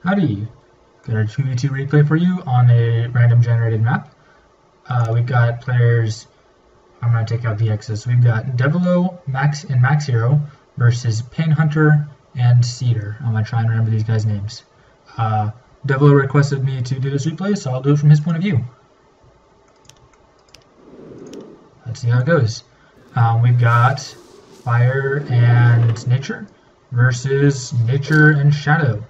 Howdy! Got our 2v2 replay for you on a random generated map. We've got players, I'm going to take out the X's. We've got xDevilox, Max, and MAXHERO versus xpainhunterx and xSeederx. I'm going to try and remember these guys' names. xDevilox requested me to do this replay, so I'll do it from his point of view. Let's see how it goes. We've got fire and nature versus nature and shadow.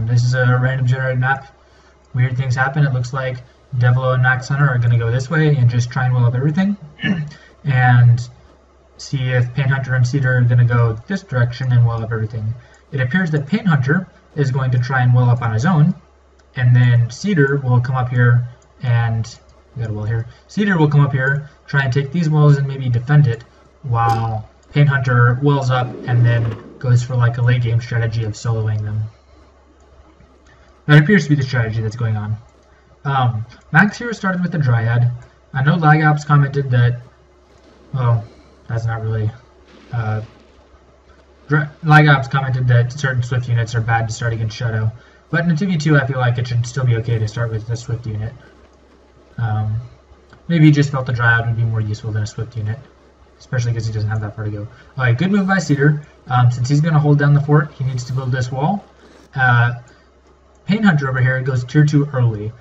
This is a random generated map. Weird things happen. It looks like xDevilox and MAXHERO are going to go this way and just try and well up everything. And see if xpainhunterx and xSeederx are going to go this direction and well up everything. It appears that xpainhunterx is going to try and well up on his own. And then xSeederx will come up here and... we got a well here. xSeederx will come up here, try and take these wells and maybe defend it, while xpainhunterx wells up and then goes for like a late game strategy of soloing them. That appears to be the strategy that's going on. MAXHERO started with the Dryad. I know LagOps commented that, well, that's not really... LagOps commented that certain Swift units are bad to start against Shadow, but in a 2v2 I feel like it should still be okay to start with the Swift unit. Maybe he just felt the Dryad would be more useful than a Swift unit, especially because he doesn't have that far to go. Alright, good move by xSeederx. Since he's going to hold down the fort, he needs to build this wall. xpainhunterx over here goes tier 2 early.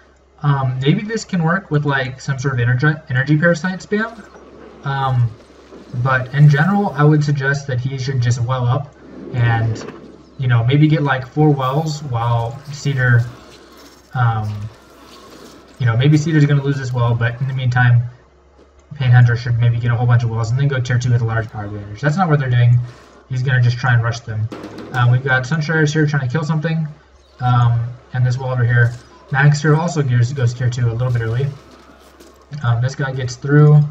Maybe this can work with like some sort of energy parasite spam. But in general, I would suggest that he should just well up and, you know, maybe get like 4 wells while xSeederx, you know, maybe xSeederx is going to lose this well, but in the meantime, xpainhunterx should maybe get a whole bunch of wells and then go tier 2 with a large power advantage. That's not what they're doing. He's going to just try and rush them. We've got Sunshires here trying to kill something, and this wall over here. MAXHERO also goes tier 2 a little bit early. This guy gets through.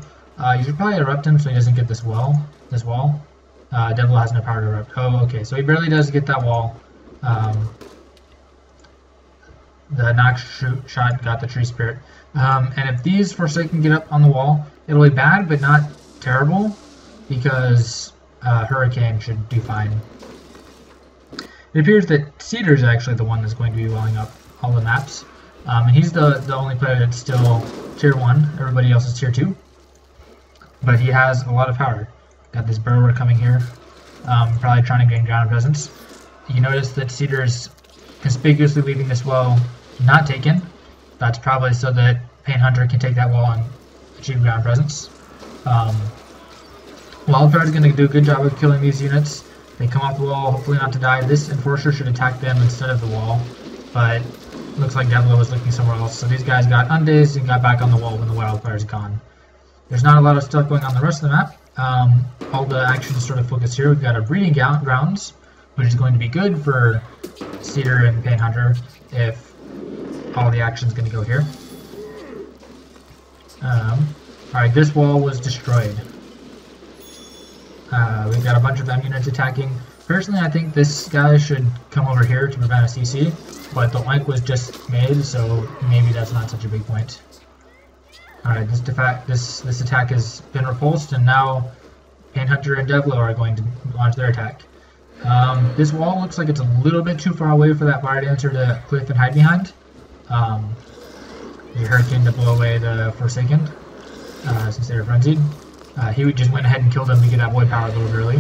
You should probably erupt him so he doesn't get this wall. xDevilox has no power to erupt. Oh, okay, so he barely does get that wall. The knock shot got the tree spirit. And if these Forsaken get up on the wall, it'll be bad, but not terrible, because Hurricane should do fine. It appears that xSeederx is actually the one that's going to be welling up all the maps. And he's the only player that's still tier 1. Everybody else is tier 2. But he has a lot of power. Got this burrower coming here. Probably trying to gain ground presence. You notice that xSeederx is conspicuously leaving this well not taken. That's probably so that xpainhunterx can take that wall and achieve ground presence. Wildfire is going to do a good job of killing these units. They come off the wall, hopefully not to die. This Enforcer should attack them instead of the wall, but looks like xDevilox was looking somewhere else. So these guys got undazed and got back on the wall when the Wildfire is gone. There's not a lot of stuff going on the rest of the map. All the action is sort of focused here. We've got a breeding grounds, which is going to be good for xSeederx and xpainhunterx if all the action is going to go here. Alright, this wall was destroyed. We've got a bunch of M units attacking. Personally, I think this guy should come over here to prevent a CC, but the link was just made, so maybe that's not such a big point. Alright, this attack has been repulsed, and now xpainhunterx and xDevilox are going to launch their attack. This wall looks like it's a little bit too far away for that fire dancer to cliff and hide behind. The Hurricane to blow away the Forsaken, since they were frenzied. He just went ahead and killed them to get that void power a little bit early.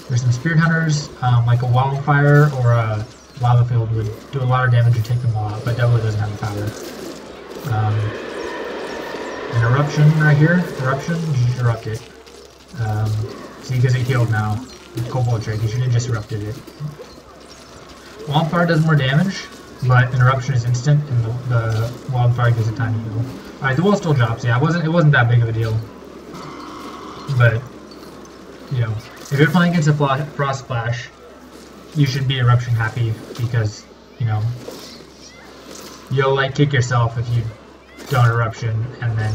There's some Spirit Hunters, like a Wildfire or a Lava Field would do a lot of damage to take them all out, but xDevilox doesn't have the power. An Eruption right here. Eruption, you should erupt it. See, because it healed now. With Cobalt Drake, you should have just erupted it. Wildfire does more damage, but an Eruption is instant, and the Wildfire gives it time to heal. Alright, the wall still drops. Yeah, it wasn't that big of a deal. But, you know, if you're playing against a Frost Splash, you should be Eruption happy, because, you know, you'll like kick yourself if you don't Eruption, and then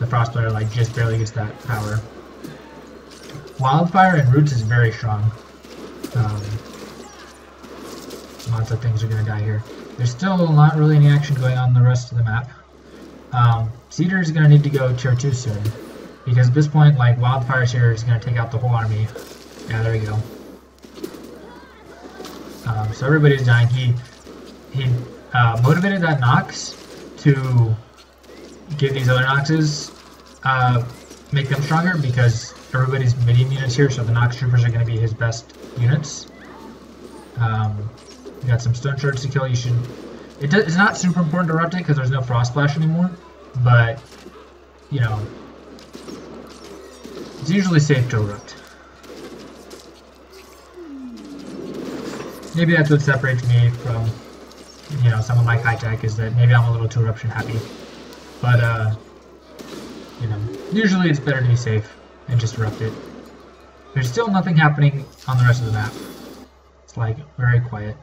the Frost player like just barely gets that power. Wildfire and Roots is very strong. Lots of things are going to die here. There's still not really any action going on in the rest of the map. xSeederx is going to need to go tier 2 soon, because at this point, like, Wildfire's here is going to take out the whole army. Yeah, there we go. So everybody's dying. He motivated that Nox to give these other Noxes, make them stronger, because everybody's medium units here, so the Nox troopers are going to be his best units. We got some stone shards to kill. You should. It's not super important to erupt it because there's no frost splash anymore, but you know, it's usually safe to erupt. Maybe that's what separates me from, you know, someone like High Tech, is that maybe I'm a little too eruption happy. But you know, usually it's better to be safe and just erupt it. There's still nothing happening on the rest of the map. It's like very quiet.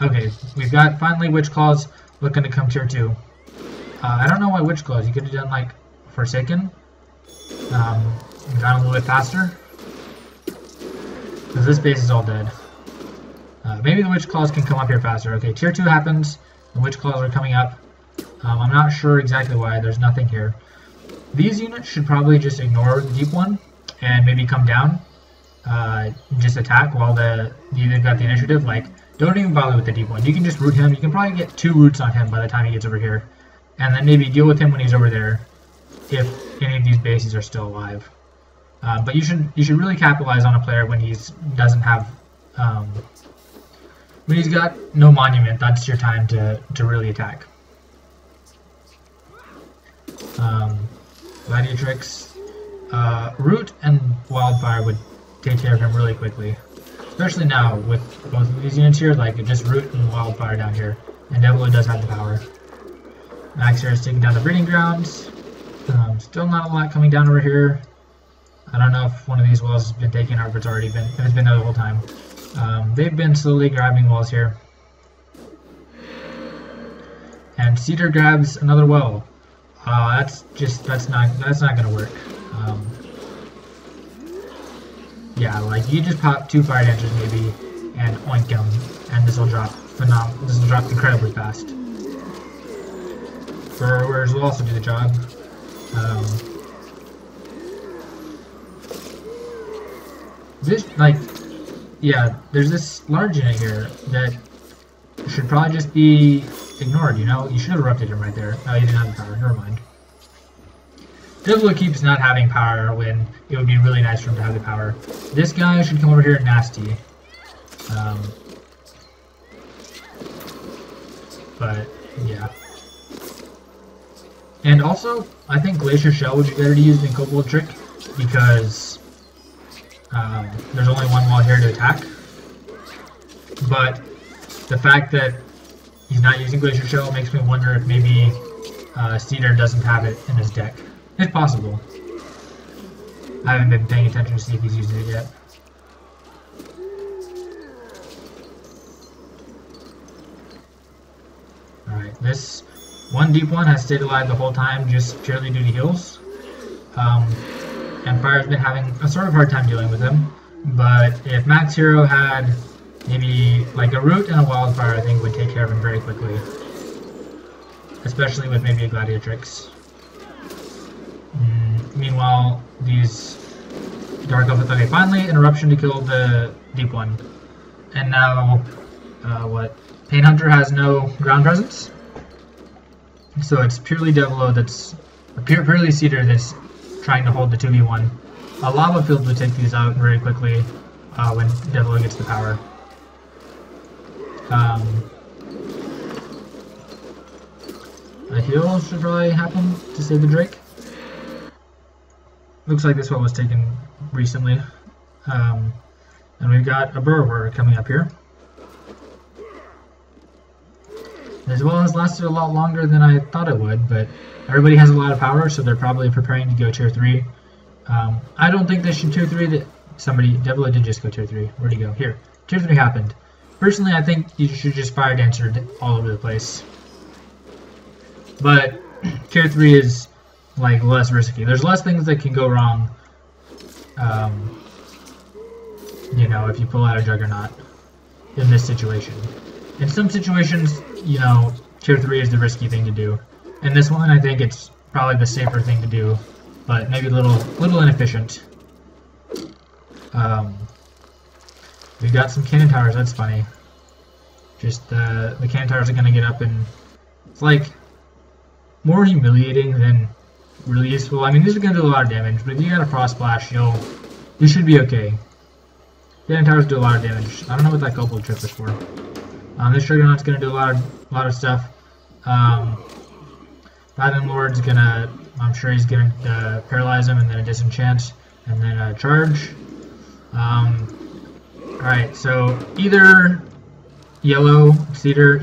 Okay, we've got finally Witch Claws looking to come tier 2. I don't know why Witch Claws. You could have done like Forsaken. Gone a little bit faster. Because this base is all dead. Maybe the Witch Claws can come up here faster. Okay, tier 2 happens. The Witch Claws are coming up. I'm not sure exactly why. There's nothing here. These units should probably just ignore the deep one and maybe come down. Just attack while they've got the initiative. Like, don't even bother with the deep one. You can just root him. You can probably get 2 roots on him by the time he gets over here. And then maybe deal with him when he's over there, if any of these bases are still alive. But you should really capitalize on a player when doesn't have when he's got no monument. That's your time to really attack. Gladiatrix, Root and Wildfire would take care of him really quickly. Especially now with both of these units here, like just Root and Wildfire down here. And Devil does have the power. MAXHERO is taking down the breeding grounds. Still not a lot coming down over here. I don't know if one of these walls has been taken or if it's already been, if it's been there the whole time. They've been slowly grabbing walls here. And Cedar grabs another well. That's not gonna work. Yeah, like you just pop 2 fire dancers maybe and oink them, and this will drop This will drop incredibly fast. Burrowers will also do the job. There's this large unit here that should probably just be ignored, you know? You should have erupted him right there. Oh, he didn't have the power. Never mind. Devil keeps not having power when it would be really nice for him to have the power. This guy should come over here and nasty. But, yeah. And also, I think Glacier Shell would be better to use than Kobold Trick, because there's only one wall here to attack. But the fact that he's not using Glacier Shell makes me wonder if maybe Cedar doesn't have it in his deck. It's possible. I haven't been paying attention to see if he's using it yet. Alright, this one deep one has stayed alive the whole time just purely due to heals. And Fire's been having a sort of hard time dealing with him. But if MAXHERO had maybe like a Root and a Wildfire, I think would take care of him very quickly. Especially with maybe a Gladiatrix. Meanwhile, these Dark Elf, okay, finally an eruption to kill the deep one. And now, Painhunter has no ground presence. So it's purely Devilo that's, purely Cedar that's trying to hold the 2v1. A Lava Field would take these out very quickly when Devilo gets the power. A heal should probably happen to save the Drake. Looks like this one was taken recently. And we've got a Burrower coming up here. This well has lasted a lot longer than I thought it would, but everybody has a lot of power, so they're probably preparing to go tier 3. I don't think they should tier 3. Devilo did just go tier 3. Where'd he go? Here. Tier 3 happened. Personally, I think you should just Fire Dancer all over the place. But tier 3 is like less risky. There's less things that can go wrong. You know, if you pull out a Juggernaut in this situation. In some situations, you know, tier 3 is the risky thing to do. In this one, I think it's probably the safer thing to do, but maybe a little inefficient. We've got some cannon towers. That's funny. Just the cannon towers are gonna get up, and it's like more humiliating than really useful. I mean, these are gonna do a lot of damage, but if you got a frost splash, you should be okay. Cannon towers do a lot of damage. I don't know what that gold trip is for. This Juggernaut's gonna do a lot of stuff. Batman Lord's gonna, I'm sure he's gonna paralyze him and then a disenchant and then a charge. Alright, so either yellow Cedar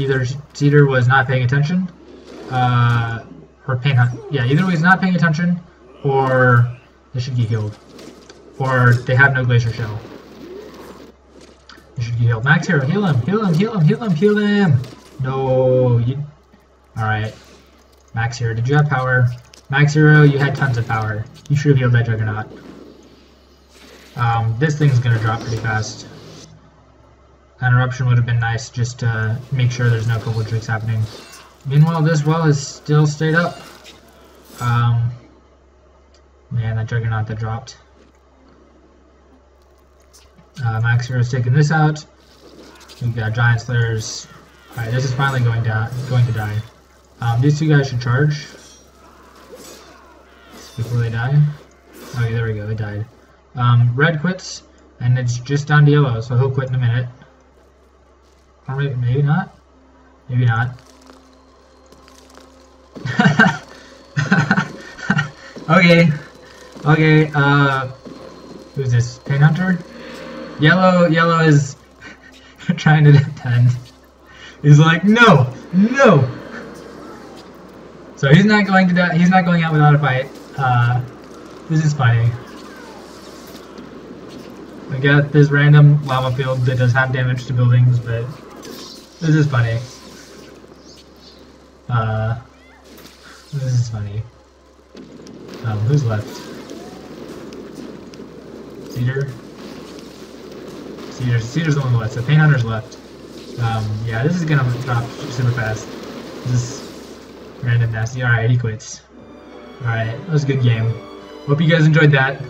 was not paying attention, or either way he's not paying attention, or they should get healed, or they have no glacier shell. They should get healed. MAXHERO, heal him, heal him, heal him, heal him, heal him. No, you. Alright, MAXHERO, did you have power? MAXHERO, you had tons of power. You should have healed that Juggernaut. This thing's gonna drop pretty fast. An eruption would have been nice just to make sure there's no couple tricks happening. Meanwhile, this well is still stayed up. Man, that Juggernaut that dropped. MAXHERO's taking this out. We've got Giant Slayers. Alright, this is finally going to die. These two guys should charge before they die. Okay, there we go, they died. Red quits, and it's just down to yellow, so he'll quit in a minute. Or maybe not. Maybe not. Okay. Who's this? Painhunter? Yellow is trying to defend. He's like, no! So he's not going to die. He's not going out without a fight. This is funny. We got this random lava field that does have damage to buildings, but this is funny. This is funny. Who's left? Cedar's the one left, so Painhunter's left. Yeah, this is gonna drop super fast. This is random nasty. Alright, he quits. Alright, that was a good game. Hope you guys enjoyed that.